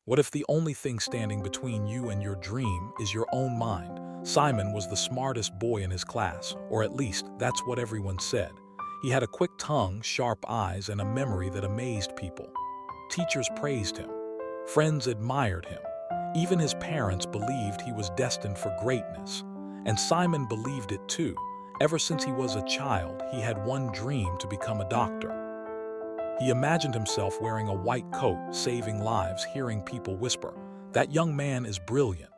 What if the only thing standing between you and your dream is your own mind? Simon was the smartest boy in his class, or at least that's what everyone said. He had a quick tongue, sharp eyes, and a memory that amazed people. Teachers praised him. Friends admired him. Even his parents believed he was destined for greatness. And Simon believed it too. Ever since he was a child, he had one dream: to become a doctor. He imagined himself wearing a white coat, saving lives, hearing people whisper, "That young man is brilliant."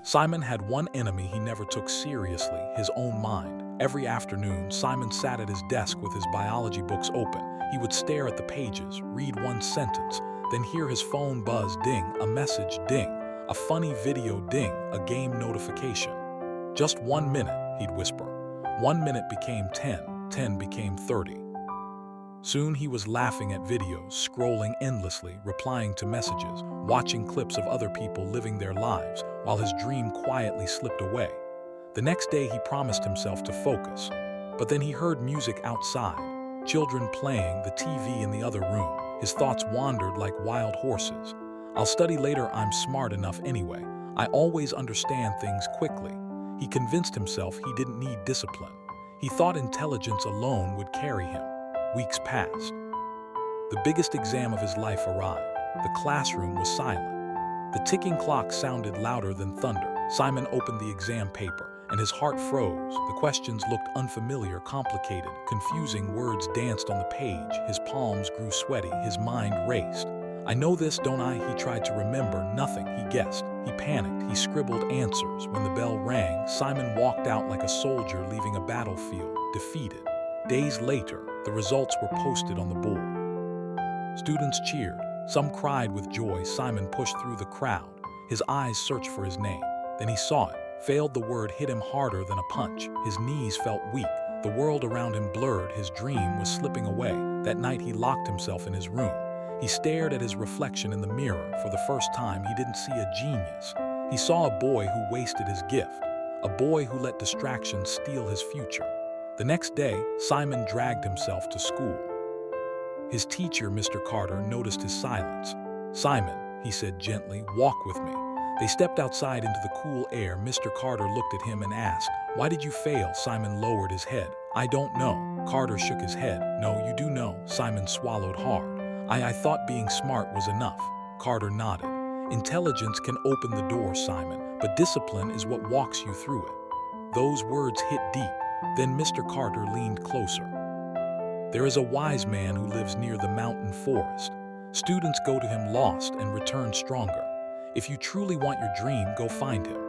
Simon had one enemy he never took seriously: his own mind. Every afternoon, Simon sat at his desk with his biology books open. He would stare at the pages, read one sentence, then hear his phone buzz: ding, a message, ding, a funny video, ding, a game notification. "Just 1 minute," he'd whisper. 1 minute became 10, 10 became 30. Soon he was laughing at videos, scrolling endlessly, replying to messages, watching clips of other people living their lives, while his dream quietly slipped away. The next day he promised himself to focus, but then he heard music outside, children playing, the TV in the other room. His thoughts wandered like wild horses. "I'll study later, I'm smart enough anyway. I always understand things quickly." He convinced himself he didn't need discipline. He thought intelligence alone would carry him. Weeks passed. The biggest exam of his life arrived. The classroom was silent. The ticking clock sounded louder than thunder. Simon opened the exam paper, and his heart froze. The questions looked unfamiliar, complicated. Confusing words danced on the page. His palms grew sweaty. His mind raced. "I know this, don't I?" He tried to remember. Nothing, he guessed. He panicked. He scribbled answers. When the bell rang, Simon walked out like a soldier leaving a battlefield, defeated. Days later, the results were posted on the board. Students cheered. Some cried with joy. Simon pushed through the crowd. His eyes searched for his name. Then he saw it. Failed. The word hit him harder than a punch. His knees felt weak. The world around him blurred. His dream was slipping away. That night he locked himself in his room. He stared at his reflection in the mirror. For the first time, he didn't see a genius. He saw a boy who wasted his gift, a boy who let distractions steal his future. The next day, Simon dragged himself to school. His teacher, Mr. Carter, noticed his silence. "Simon," he said gently, "walk with me." They stepped outside into the cool air. Mr. Carter looked at him and asked, "Why did you fail?" Simon lowered his head. "I don't know." Carter shook his head. "No, you do know." Simon swallowed hard. I thought being smart was enough." Carter nodded. "Intelligence can open the door, Simon, but discipline is what walks you through it." Those words hit deep. Then Mr. Carter leaned closer. "There is a wise man who lives near the mountain forest. Students go to him lost and return stronger. If you truly want your dream, go find him."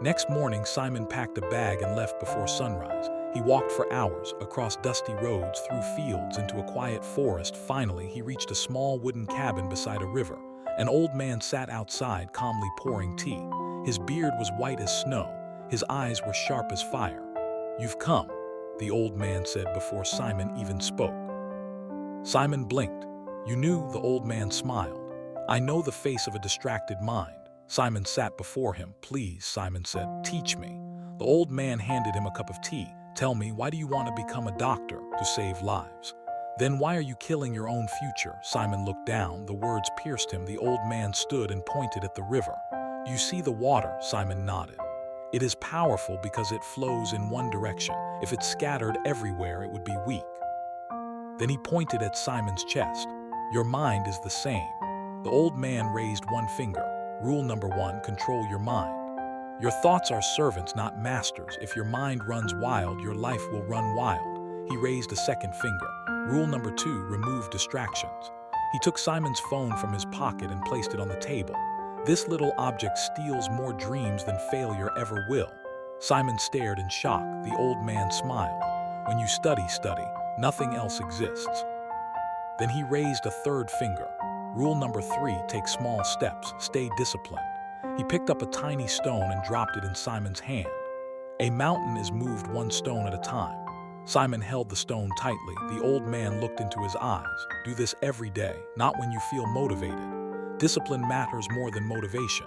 Next morning, Simon packed a bag and left before sunrise. He walked for hours, across dusty roads, through fields, into a quiet forest. Finally, he reached a small wooden cabin beside a river. An old man sat outside, calmly pouring tea. His beard was white as snow. His eyes were sharp as fire. "You've come," the old man said before Simon even spoke. Simon blinked. "You knew?" The old man smiled. "I know the face of a distracted mind." Simon sat before him. "Please," Simon said, "teach me." The old man handed him a cup of tea. "Tell me, why do you want to become a doctor?" "To save lives." "Then why are you killing your own future?" Simon looked down. The words pierced him. The old man stood and pointed at the river. "Do you see the water?" Simon nodded. "It is powerful because it flows in one direction. If it scattered everywhere, it would be weak." Then he pointed at Simon's chest. "Your mind is the same." The old man raised one finger. "Rule number 1, control your mind. Your thoughts are servants, not masters. If your mind runs wild, your life will run wild." He raised a second finger. "Rule number 2, remove distractions." He took Simon's phone from his pocket and placed it on the table. "This little object steals more dreams than failure ever will." Simon stared in shock. The old man smiled. "When you study, study. Nothing else exists." Then he raised a third finger. "Rule number 3, take small steps. Stay disciplined." He picked up a tiny stone and dropped it in Simon's hand. "A mountain is moved one stone at a time." Simon held the stone tightly. The old man looked into his eyes. "Do this every day, not when you feel motivated. Discipline matters more than motivation."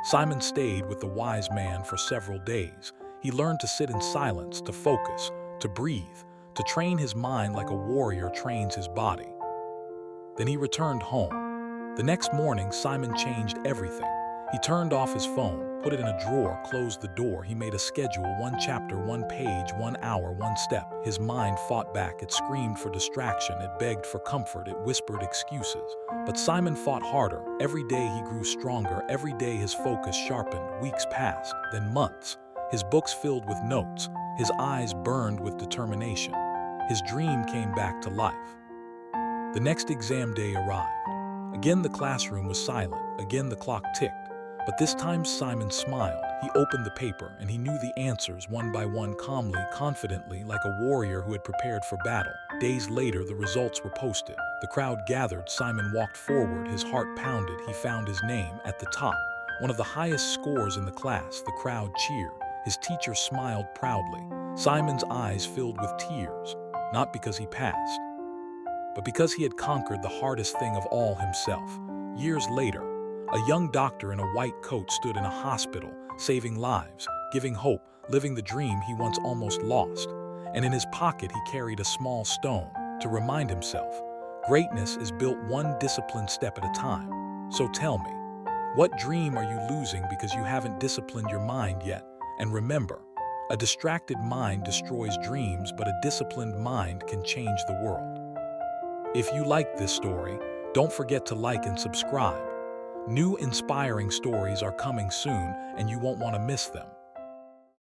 Simon stayed with the wise man for several days. He learned to sit in silence, to focus, to breathe, to train his mind like a warrior trains his body. Then he returned home. The next morning, Simon changed everything. He turned off his phone, put it in a drawer, closed the door. He made a schedule: 1 chapter, 1 page, 1 hour, 1 step. His mind fought back. It screamed for distraction. It begged for comfort. It whispered excuses. But Simon fought harder. Every day he grew stronger. Every day his focus sharpened. Weeks passed, then months. His books filled with notes. His eyes burned with determination. His dream came back to life. The next exam day arrived. Again the classroom was silent. Again the clock ticked. But this time Simon smiled. He opened the paper and he knew the answers one by one, calmly, confidently, like a warrior who had prepared for battle. Days later, the results were posted. The crowd gathered. Simon walked forward. His heart pounded. He found his name at the top. One of the highest scores in the class. The crowd cheered. His teacher smiled proudly. Simon's eyes filled with tears, not because he passed, but because he had conquered the hardest thing of all, himself. Years later, a young doctor in a white coat stood in a hospital, saving lives, giving hope, living the dream he once almost lost. And in his pocket he carried a small stone to remind himself, greatness is built one disciplined step at a time. So tell me, what dream are you losing because you haven't disciplined your mind yet? And remember, a distracted mind destroys dreams, but a disciplined mind can change the world. If you like this story, don't forget to like and subscribe. New inspiring stories are coming soon, and you won't want to miss them.